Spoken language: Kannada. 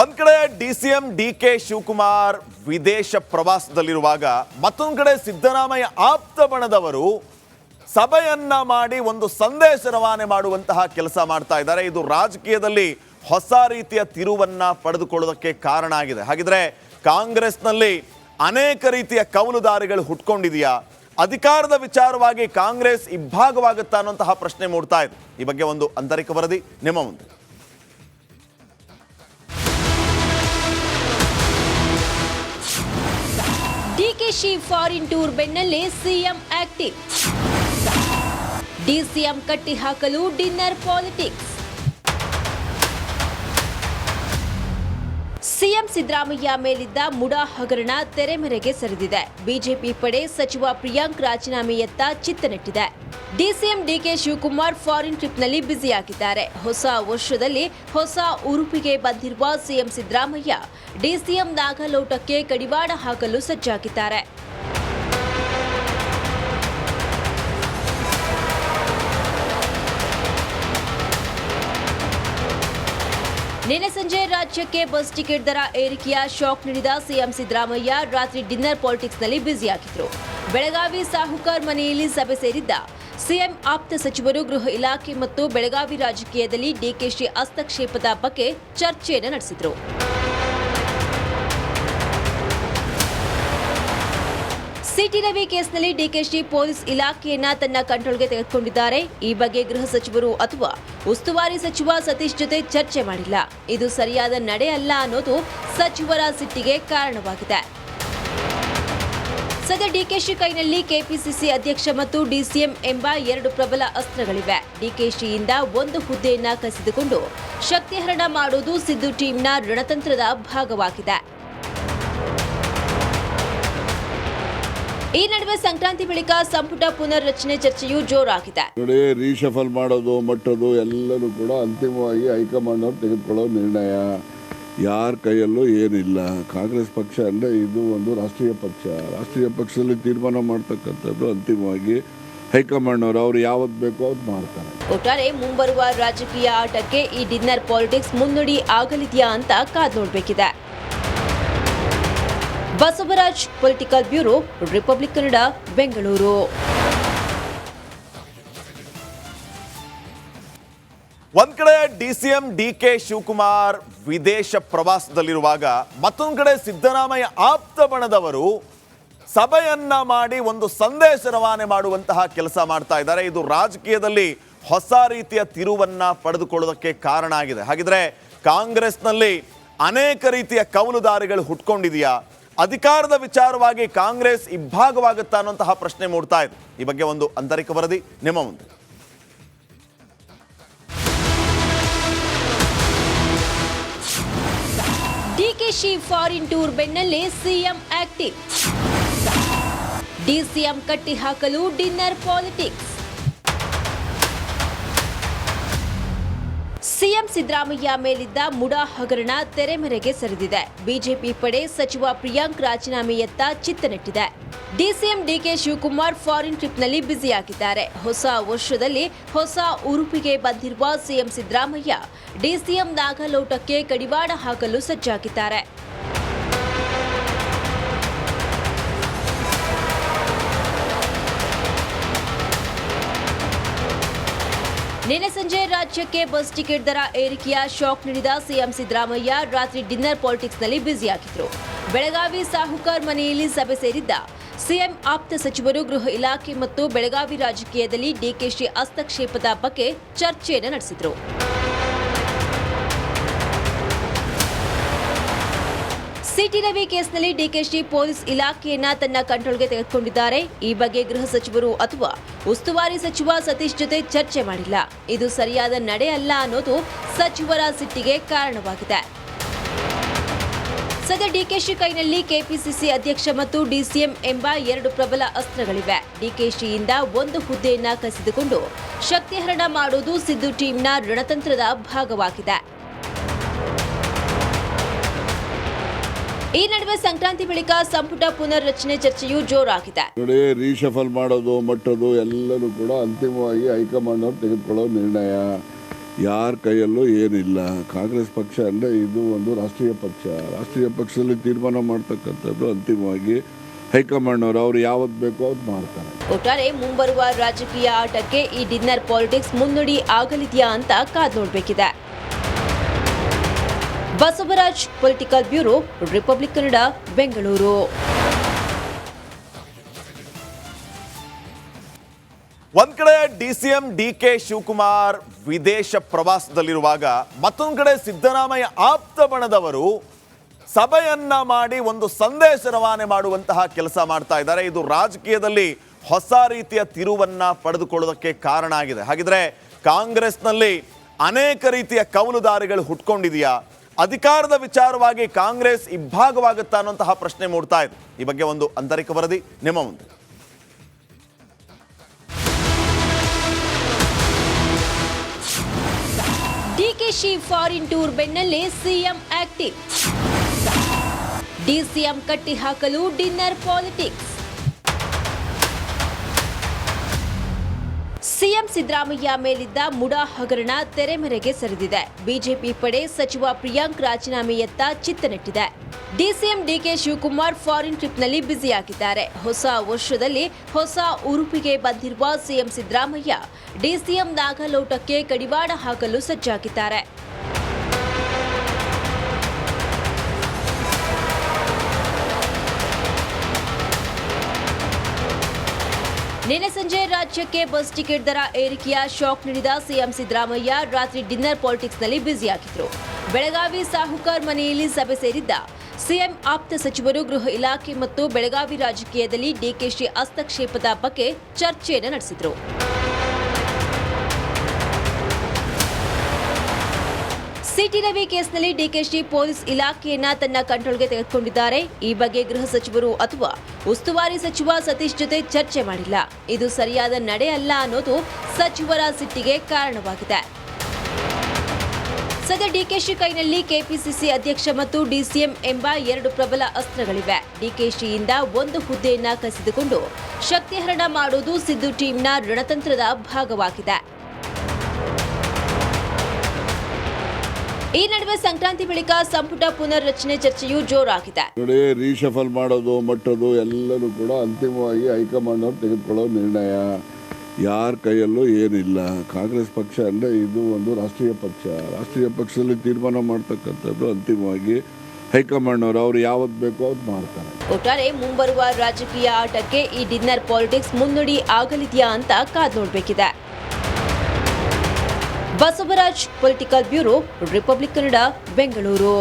ಒಂದ್ ಕಡೆ ಡಿಸಿಎಂ ಡಿಕೆ ಶಿವಕುಮಾರ್ ವಿದೇಶ ಪ್ರವಾಸದಲ್ಲಿರುವಾಗ ಮತ್ತೊಂದು ಕಡೆ ಸಿದ್ದರಾಮಯ್ಯ ಆಪ್ತ ಬಣದವರು ಸಭೆಯನ್ನ ಮಾಡಿ ಒಂದು ಸಂದೇಶ ರವಾನೆ ಮಾಡುವಂತಹ ಕೆಲಸ ಮಾಡ್ತಾ ಇದ್ದಾರೆ. ಇದು ರಾಜಕೀಯದಲ್ಲಿ ಹೊಸ ರೀತಿಯ ತಿರುವನ್ನ ಪಡೆದುಕೊಳ್ಳೋದಕ್ಕೆ ಕಾರಣ ಆಗಿದೆ. ಹಾಗಿದ್ರೆ ಕಾಂಗ್ರೆಸ್ನಲ್ಲಿ ಅನೇಕ ರೀತಿಯ ಕವಲುದಾರಿಗಳು ಹುಟ್ಕೊಂಡಿದೆಯಾ? ಅಧಿಕಾರದ ವಿಚಾರವಾಗಿ ಕಾಂಗ್ರೆಸ್ ಇಬ್ಬಾಗವಾಗುತ್ತಾ ಅನ್ನುವಂತಹ ಪ್ರಶ್ನೆ ಮೂಡ್ತಾ ಇದೆ. ಈ ಬಗ್ಗೆ ಒಂದು ಆಂತರಿಕ ವರದಿ ನಿಮ್ಮ ಮುಂದೆ. ಡಿಕೆಶಿ ಫಾರಿನ್ ಟೂರ್ ಬೆನ್ನಲ್ಲೇ ಸಿಎಂ ಆಕ್ಟಿವ್. ಡಿಸಿಎಂ ಕಟ್ಟಿ ಹಾಕಲು ಡಿನ್ನರ್ ಪಾಲಿಟಿಕ್ಸ್. ಸಿಎಂ ಸಿದ್ದರಾಮಯ್ಯ ಮೇಲಿದ್ದ ಮುಡಾ ಹಗರಣ ತೆರೆಮೆರೆಗೆ ಸರಿದಿದೆ. ಬಿಜೆಪಿ ಪಡೆ ಸಚಿವ ಪ್ರಿಯಾಂಕ್ ರಾಜೀನಾಮೆಯತ್ತ ಚಿತ್ತ ನೆಟ್ಟಿದೆ. ಡಿಸಿಎಂ ಡಿಕೆ ಶಿವಕುಮಾರ್ ಫಾರಿನ್ ಟ್ರಿಪ್ನಲ್ಲಿ ಬ್ಯುಸಿಯಾಗಿದ್ದಾರೆ. ಹೊಸ ವರ್ಷದಲ್ಲಿ ಹೊಸ ಉರುಪಿಗೆ ಬಂದಿರುವ ಸಿಎಂ ಸಿದ್ದರಾಮಯ್ಯ ಡಿಸಿಎಂ ನಾಗಲೋಟಕ್ಕೆ ಕಡಿವಾಣ ಹಾಕಲು ಸಜ್ಜಾಗಿದ್ದಾರೆ. ನಿನ್ನೆ ಸಂಜೆ ರಾಜ್ಯಕ್ಕೆ ಬಸ್ ಟಿಕೆಟ್ ದರ ಏರಿಕೆಯ ಶಾಕ್ ನೀಡಿದ ಸಿಎಂ ಸಿದ್ದರಾಮಯ್ಯ ರಾತ್ರಿ ಡಿನ್ನರ್ ಪಾಲಿಟಿಕ್ಸ್ನಲ್ಲಿ ಬ್ಯುಸಿಯಾಗಿದ್ರು. ಬೆಳಗಾವಿ ಸಾಹುಕಾರ್ ಮನೆಯಲ್ಲಿ ಸಭೆ ಸೇರಿದ್ದ ಸಿಎಂ ಆಪ್ತ ಸಚಿವರು ಗೃಹ ಇಲಾಖೆ ಮತ್ತು ಬೆಳಗಾವಿ ರಾಜಕೀಯದಲ್ಲಿ ಡಿಕೆಶಿ ಹಸ್ತಕ್ಷೇಪದ ಬಗ್ಗೆ ಚರ್ಚೆಯನ್ನು ನಡೆಸಿದರು. ಸಿಟಿ ರವಿ ಕೇಸ್ನಲ್ಲಿ ಡಿಕೆಶಿ ಪೊಲೀಸ್ ಇಲಾಖೆಯನ್ನ ತನ್ನ ಕಂಟ್ರೋಲ್ಗೆ ತೆಗೆದುಕೊಂಡಿದ್ದಾರೆ. ಈ ಬಗ್ಗೆ ಗೃಹ ಸಚಿವರು ಅಥವಾ ಉಸ್ತುವಾರಿ ಸಚಿವ ಸತೀಶ್ ಜೊತೆ ಚರ್ಚೆ ಮಾಡಿಲ್ಲ. ಇದು ಸರಿಯಾದ ನಡೆ ಅಲ್ಲ ಅನ್ನೋದು ಸಚಿವರ ಸಿಟ್ಟಿಗೆ ಕಾರಣವಾಗಿದೆ. ಸದ್ಯ ಡಿಕೆಶಿ ಕೈನಲ್ಲಿ ಕೆಪಿಸಿಸಿ ಅಧ್ಯಕ್ಷ ಮತ್ತು ಡಿಸಿಎಂ ಎಂಬ ಎರಡು ಪ್ರಬಲ ಅಸ್ತ್ರಗಳಿವೆ. ಡಿಕೆಶಿಯಿಂದ ಒಂದು ಹುದ್ದೆಯನ್ನ ಕಸಿದುಕೊಂಡು ಶಕ್ತಿಹರಣ ಮಾಡುವುದು ಸಿದ್ದು ಟೀಮ್ನ ರಣತಂತ್ರದ ಭಾಗವಾಗಿದೆ. ಈ ನಡುವೆ ಸಂಕ್ರಾಂತಿ ಬಳಿಕ ಸಂಪುಟ ಪುನರ್ರಚನೆ ಚರ್ಚೆಯೂ ಜೋರಾಗಿದೆ. ರೀಶಫಲ್ ಮಾಡೋದು ಮಟ್ಟೋದು ಎಲ್ಲರೂ ಕೂಡ ಅಂತಿಮವಾಗಿ ಹೈಕಮಾಂಡ್ ಅವರು ತೆಗೆದುಕೊಳ್ಳೋ ನಿರ್ಣಯ. ಯಾರ ಕೈಯಲ್ಲೂ ಏನಿಲ್ಲ. ಕಾಂಗ್ರೆಸ್ ಪಕ್ಷ ಅಂದರೆ ಇದು ಒಂದು ರಾಷ್ಟ್ರೀಯ ಪಕ್ಷ. ರಾಷ್ಟ್ರೀಯ ಪಕ್ಷದಲ್ಲಿ ತೀರ್ಮಾನ ಮಾಡ್ತಕ್ಕಂಥದ್ದು ಅಂತಿಮವಾಗಿ ಹೈಕಮಾಂಡ್ ಅವರು ಯಾವತ್ತು ಬೇಕೋ ಅದು ಮಾಡ್ತಾರೆ. ಒಟ್ಟಾರೆ ಮುಂಬರುವ ರಾಜಕೀಯ ಆಟಕ್ಕೆ ಈ ಡಿನ್ನರ್ ಪಾಲಿಟಿಕ್ಸ್ ಮುನ್ನುಡಿ ಆಗಲಿದೆಯಾ ಅಂತ ಕಾದು ನೋಡಬೇಕಿದೆ. Basavaraj, political bureau, republic Kannada, Bengaluru. ಒಂದ್ ಕಡೆ ಡಿಸಿಎಂ ಡಿಕೆ ಶಿವಕುಮಾರ್ ವಿದೇಶ ಪ್ರವಾಸದಲ್ಲಿರುವಾಗ ಮತ್ತೊಂದು ಕಡೆ ಸಿದ್ದರಾಮಯ್ಯ ಆಪ್ತ ಬಣದವರು ಸಭೆಯನ್ನ ಮಾಡಿ ಒಂದು ಸಂದೇಶ ರವಾನೆ ಮಾಡುವಂತಹ ಕೆಲಸ ಮಾಡ್ತಾ ಇದ್ದಾರೆ. ಇದು ರಾಜಕೀಯದಲ್ಲಿ ಹೊಸ ರೀತಿಯ ತಿರುವನ್ನ ಪಡೆದುಕೊಳ್ಳೋದಕ್ಕೆ ಕಾರಣ ಆಗಿದೆ. ಹಾಗಿದ್ರೆ ಕಾಂಗ್ರೆಸ್ನಲ್ಲಿ ಅನೇಕ ರೀತಿಯ ಕವಲುದಾರಿಗಳು ಹುಟ್ಕೊಂಡಿದೆಯಾ? ಅಧಿಕಾರದ ವಿಚಾರವಾಗಿ ಕಾಂಗ್ರೆಸ್ ಇಬ್ಬಾಗವಾಗುತ್ತಾ ಅನ್ನುವಂತಹ ಪ್ರಶ್ನೆ ಮೂಡ್ತಾ ಇದೆ. ಈ ಬಗ್ಗೆ ಒಂದು ಆಂತರಿಕ ವರದಿ ನಿಮ್ಮ ಮುಂದೆ. ಡಿಕೆಶಿ ಫಾರಿನ್ ಟೂರ್ ಬೆನ್ನಲ್ಲೇ ಸಿಎಂ ಆಕ್ಟಿವ್. ಡಿಸಿಎಂ ಕಟ್ಟಿ ಹಾಕಲು ಡಿನ್ನರ್ ಪಾಲಿಟಿಕ್ಸ್. ಸಿಎಂ ಸಿದ್ದರಾಮಯ್ಯ ಮೇಲಿದ್ದ ಮುಡಾ ಹಗರಣ ತೆರೆಮೆರೆಗೆ ಸರಿದಿದೆ. ಬಿಜೆಪಿ ಪಡೆ ಸಚಿವ ಪ್ರಿಯಾಂಕ್ ರಾಜೀನಾಮೆಯತ್ತ ಚಿತ್ತ ನೆಟ್ಟಿದೆ. ಡಿಸಿಎಂ ಡಿಕೆ ಶಿವಕುಮಾರ್ ಫಾರಿನ್ ಟ್ರಿಪ್ನಲ್ಲಿ ಬ್ಯುಸಿಯಾಗಿದ್ದಾರೆ. ಹೊಸ ವರ್ಷದಲ್ಲಿ ಹೊಸ ಉರುಪಿಗೆ ಬಂದಿರುವ ಸಿಎಂ ಸಿದ್ದರಾಮಯ್ಯ ಡಿಸಿಎಂ ನಾಗಲೋಟಕ್ಕೆ ಕಡಿವಾಣ ಹಾಕಲು ಸಜ್ಜಾಗಿದ್ದಾರೆ. ನಿನ್ನೆ ಸಂಜೆ ರಾಜ್ಯಕ್ಕೆ ಬಸ್ ಟಿಕೆಟ್ ದರ ಏರಿಕೆಯ ಶಾಕ್ ನೀಡಿದ ಸಿಎಂ ಸಿದ್ದರಾಮಯ್ಯ ರಾತ್ರಿ ಡಿನ್ನರ್ ಪಾಲಿಟಿಕ್ಸ್ನಲ್ಲಿ ಬ್ಯುಸಿಯಾಗಿದ್ರು. ಬೆಳಗಾವಿ ಸಾಹುಕಾರ್ ಮನೆಯಲ್ಲಿ ಸಭೆ ಸೇರಿದ್ದ ಸಿಎಂ ಆಪ್ತ ಸಚಿವರು ಗೃಹ ಇಲಾಖೆ ಮತ್ತು ಬೆಳಗಾವಿ ರಾಜಕೀಯದಲ್ಲಿ ಡಿಕೆಶಿ ಹಸ್ತಕ್ಷೇಪದ ಬಗ್ಗೆ ಚರ್ಚೆಯನ್ನು ನಡೆಸಿದರು. ಸಿಟಿ ರವಿ ಕೇಸ್ನಲ್ಲಿ ಡಿಕೆಶಿ ಪೊಲೀಸ್ ಇಲಾಖೆಯನ್ನ ತನ್ನ ಕಂಟ್ರೋಲ್ಗೆ ತೆಗೆದುಕೊಂಡಿದ್ದಾರೆ. ಈ ಬಗ್ಗೆ ಗೃಹ ಸಚಿವರು ಅಥವಾ ಉಸ್ತುವಾರಿ ಸಚಿವ ಸತೀಶ್ ಜೊತೆ ಚರ್ಚೆ ಮಾಡಿಲ್ಲ. ಇದು ಸರಿಯಾದ ನಡೆ ಅಲ್ಲ ಅನ್ನೋದು ಸಚಿವರ ಸಿಟ್ಟಿಗೆ ಕಾರಣವಾಗಿದೆ. ಸದ್ಯ ಡಿಕೆಶಿ ಕೈನಲ್ಲಿ ಕೆಪಿಸಿಸಿ ಅಧ್ಯಕ್ಷ ಮತ್ತು ಡಿಸಿಎಂ ಎಂಬ ಎರಡು ಪ್ರಬಲ ಅಸ್ತ್ರಗಳಿವೆ. ಡಿಕೆಶಿಯಿಂದ ಒಂದು ಹುದ್ದೆಯನ್ನ ಕಸಿದುಕೊಂಡು ಶಕ್ತಿಹರಣ ಮಾಡುವುದು ಸಿದ್ದು ಟೀಮ್ನ ರಣತಂತ್ರದ ಭಾಗವಾಗಿದೆ. ಈ ನಡುವೆ ಸಂಕ್ರಾಂತಿ ಬಳಿಕ ಸಂಪುಟ ಪುನರ್ರಚನೆ ಚರ್ಚೆಯೂ ಜೋರಾಗಿದೆ. ರೀಶಫಲ್ ಮಾಡೋದು ಮಟ್ಟೋದು ಎಲ್ಲರೂ ಕೂಡ ಅಂತಿಮವಾಗಿ ಹೈಕಮಾಂಡ್ ಅವರು ತೆಗೆದುಕೊಳ್ಳೋ ನಿರ್ಣಯ. ಯಾರ ಕೈಯಲ್ಲೂ ಏನಿಲ್ಲ. ಕಾಂಗ್ರೆಸ್ ಪಕ್ಷ ಅಂದರೆ ಇದು ಒಂದು ರಾಷ್ಟ್ರೀಯ ಪಕ್ಷ. ರಾಷ್ಟ್ರೀಯ ಪಕ್ಷದಲ್ಲಿ ತೀರ್ಮಾನ ಮಾಡ್ತಕ್ಕಂಥದ್ದು ಅಂತಿಮವಾಗಿ ಹೈಕಮಾಂಡ್ ಅವರು ಯಾವತ್ತು ಬೇಕೋ ಅವತ್ತು ಮಾಡ್ತಾರೆ. ಒಟ್ಟಾರೆ ಮುಂಬರುವ ರಾಜಕೀಯ ಆಟಕ್ಕೆ ಈ ಡಿನ್ನರ್ ಪಾಲಿಟಿಕ್ಸ್ ಮುನ್ನುಡಿ ಆಗಲಿದೆಯಾ ಅಂತ ಕಾದ್ ನೋಡಬೇಕಿದೆ. Basavaraj, political bureau, republic Kannada, Bengaluru. ಒಂದ್ ಕಡೆ ಡಿಸಿಎಂ ಡಿಕೆ ಶಿವಕುಮಾರ್ ವಿದೇಶ ಪ್ರವಾಸದಲ್ಲಿರುವಾಗ ಮತ್ತೊಂದು ಕಡೆ ಸಿದ್ದರಾಮಯ್ಯ ಆಪ್ತ ಬಣದವರು ಸಭೆಯನ್ನ ಮಾಡಿ ಒಂದು ಸಂದೇಶ ರವಾನೆ ಮಾಡುವಂತಹ ಕೆಲಸ ಮಾಡ್ತಾ ಇದ್ದಾರೆ. ಇದು ರಾಜಕೀಯದಲ್ಲಿ ಹೊಸ ರೀತಿಯ ತಿರುವನ್ನ ಪಡೆದುಕೊಳ್ಳೋದಕ್ಕೆ ಕಾರಣ ಆಗಿದೆ. ಹಾಗಿದ್ರೆ ಕಾಂಗ್ರೆಸ್ನಲ್ಲಿ ಅನೇಕ ರೀತಿಯ ಕವಲುದಾರಿಗಳು ಹುಟ್ಕೊಂಡಿದೆಯಾ? ಅಧಿಕಾರದ ವಿಚಾರವಾಗಿ ಕಾಂಗ್ರೆಸ್ ಇಬ್ಬಾಗವಾಗುತ್ತಾ ಅನ್ನುವಂತಹ ಪ್ರಶ್ನೆ ಮೂಡ್ತಾ ಇದೆ. ಈ ಬಗ್ಗೆ ಒಂದು ಆಂತರಿಕ ವರದಿ ನಿಮ್ಮ ಮುಂದೆ. ಡಿಕೆಶಿ ಫಾರಿನ್ ಟೂರ್ ಬೆನ್ನಲ್ಲೇ ಸಿಎಂ ಆಕ್ಟಿವ್. ಡಿಸಿಎಂ ಕಟ್ಟಿ ಹಾಕಲು ಡಿನ್ನರ್ ಪಾಲಿಟಿಕ್ಸ್. ಸಿಎಂ ಸಿದ್ದರಾಮಯ್ಯ ಮೇಲಿದ್ದ ಮುಡಾ ಹಗರಣ ತೆರೆಮರೆಗೆ ಸರಿದಿದೆ. ಬಿಜೆಪಿ ಪಡೆ ಸಚಿವ ಪ್ರಿಯಾಂಕ್ ರಾಜೀನಾಮೆಯತ್ತ ಚಿತ್ತ ನೆಟ್ಟಿದೆ. ಡಿಸಿಎಂ ಡಿಕೆ ಶಿವಕುಮಾರ್ ಫಾರಿನ್ ಟ್ರಿಪ್ನಲ್ಲಿ ಬ್ಯುಸಿಯಾಗಿದ್ದಾರೆ. ಹೊಸ ವರ್ಷದಲ್ಲಿ ಹೊಸ ಉರುಪಿಗೆ ಬಂದಿರುವ ಸಿಎಂ ಸಿದ್ದರಾಮಯ್ಯ ಡಿಸಿಎಂ ನಾಗಲೋಟಕ್ಕೆ ಕಡಿವಾಣ ಹಾಕಲು ಸಜ್ಜಾಗಿದ್ದಾರೆ. ನಿನ್ನೆ ಸಂಜೆ ರಾಜ್ಯಕ್ಕೆ ಬಸ್ ಟಿಕೆಟ್ ದರ ಏರಿಕೆಯ ಶಾಕ್ ನೀಡಿದ ಸಿಎಂ ಸಿದ್ದರಾಮಯ್ಯ ರಾತ್ರಿ ಡಿನ್ನರ್ ಪಾಲಿಟಿಕ್ಸ್ನಲ್ಲಿ ಬ್ಯುಸಿಯಾಗಿದ್ರು. ಬೆಳಗಾವಿ ಸಾಹುಕಾರ್ ಮನೆಯಲ್ಲಿ ಸಭೆ ಸೇರಿದ್ದ ಸಿಎಂ ಆಪ್ತ ಸಚಿವರು ಗೃಹ ಇಲಾಖೆ ಮತ್ತು ಬೆಳಗಾವಿ ರಾಜಕೀಯದಲ್ಲಿ ಡಿಕೆಶಿ ಹಸ್ತಕ್ಷೇಪದ ಬಗ್ಗೆ ಚರ್ಚೆಯನ್ನು ನಡೆಸಿದರು. ಸಿಟಿ ರವಿ ಕೇಸ್ನಲ್ಲಿ ಡಿಕೆಶಿ ಪೊಲೀಸ್ ಇಲಾಖೆಯನ್ನ ತನ್ನ ಕಂಟ್ರೋಲ್ಗೆ ತೆಗೆದುಕೊಂಡಿದ್ದಾರೆ. ಈ ಬಗ್ಗೆ ಗೃಹ ಸಚಿವರು ಅಥವಾ ಉಸ್ತುವಾರಿ ಸಚಿವ ಸತೀಶ್ ಜೊತೆ ಚರ್ಚೆ ಮಾಡಿಲ್ಲ. ಇದು ಸರಿಯಾದ ನಡೆ ಅಲ್ಲ ಅನ್ನೋದು ಸಚಿವರ ಸಿಟ್ಟಿಗೆ ಕಾರಣವಾಗಿದೆ. ಸದ್ಯ ಡಿಕೆಶಿ ಕೈನಲ್ಲಿ ಕೆಪಿಸಿಸಿ ಅಧ್ಯಕ್ಷ ಮತ್ತು ಡಿಸಿಎಂ ಎಂಬ ಎರಡು ಪ್ರಬಲ ಅಸ್ತ್ರಗಳಿವೆ. ಡಿಕೆಶಿಯಿಂದ ಒಂದು ಹುದ್ದೆಯನ್ನ ಕಸಿದುಕೊಂಡು ಶಕ್ತಿಹರಣ ಮಾಡುವುದು ಸಿದ್ದು ಟೀಮ್ನ ರಣತಂತ್ರದ ಭಾಗವಾಗಿದೆ. ಈ ನಡುವೆ ಸಂಕ್ರಾಂತಿ ಬಳಿಕ ಸಂಪುಟ ಪುನರ್ರಚನೆ ಚರ್ಚೆಯೂ ಜೋರಾಗಿದೆ. ನೋಡಿ, ರೀಶಫಲ್ ಮಾಡೋದು ಮಟ್ಟದು ಎಲ್ಲರೂ ಕೂಡ ಅಂತಿಮವಾಗಿ ಹೈಕಮಾಂಡ್ ಅವರು ತೆಗೆದುಕೊಳ್ಳೋ ನಿರ್ಣಯ. ಯಾರ ಕೈಯಲ್ಲೂ ಏನಿಲ್ಲ. ಕಾಂಗ್ರೆಸ್ ಪಕ್ಷ ಅಂದರೆ ಇದು ಒಂದು ರಾಷ್ಟ್ರೀಯ ಪಕ್ಷ. ರಾಷ್ಟ್ರೀಯ ಪಕ್ಷದಲ್ಲಿ ತೀರ್ಮಾನ ಮಾಡ್ತಕ್ಕಂಥದ್ದು ಅಂತಿಮವಾಗಿ ಹೈಕಮಾಂಡ್ ಅವರು ಯಾವತ್ತು ಬೇಕೋ ಅವತ್ತು ಮಾಡ್ತಾರೆ. ಒಟ್ಟಾರೆ ಮುಂಬರುವ ರಾಜಕೀಯ ಆಟಕ್ಕೆ ಈ ಡಿನ್ನರ್ ಪಾಲಿಟಿಕ್ಸ್ ಮುನ್ನುಡಿ ಆಗಲಿದೆಯಾ ಅಂತ ಕಾದ್ ನೋಡಬೇಕಿದೆ. Basavaraj, political bureau, republic Kannada, Bengaluru.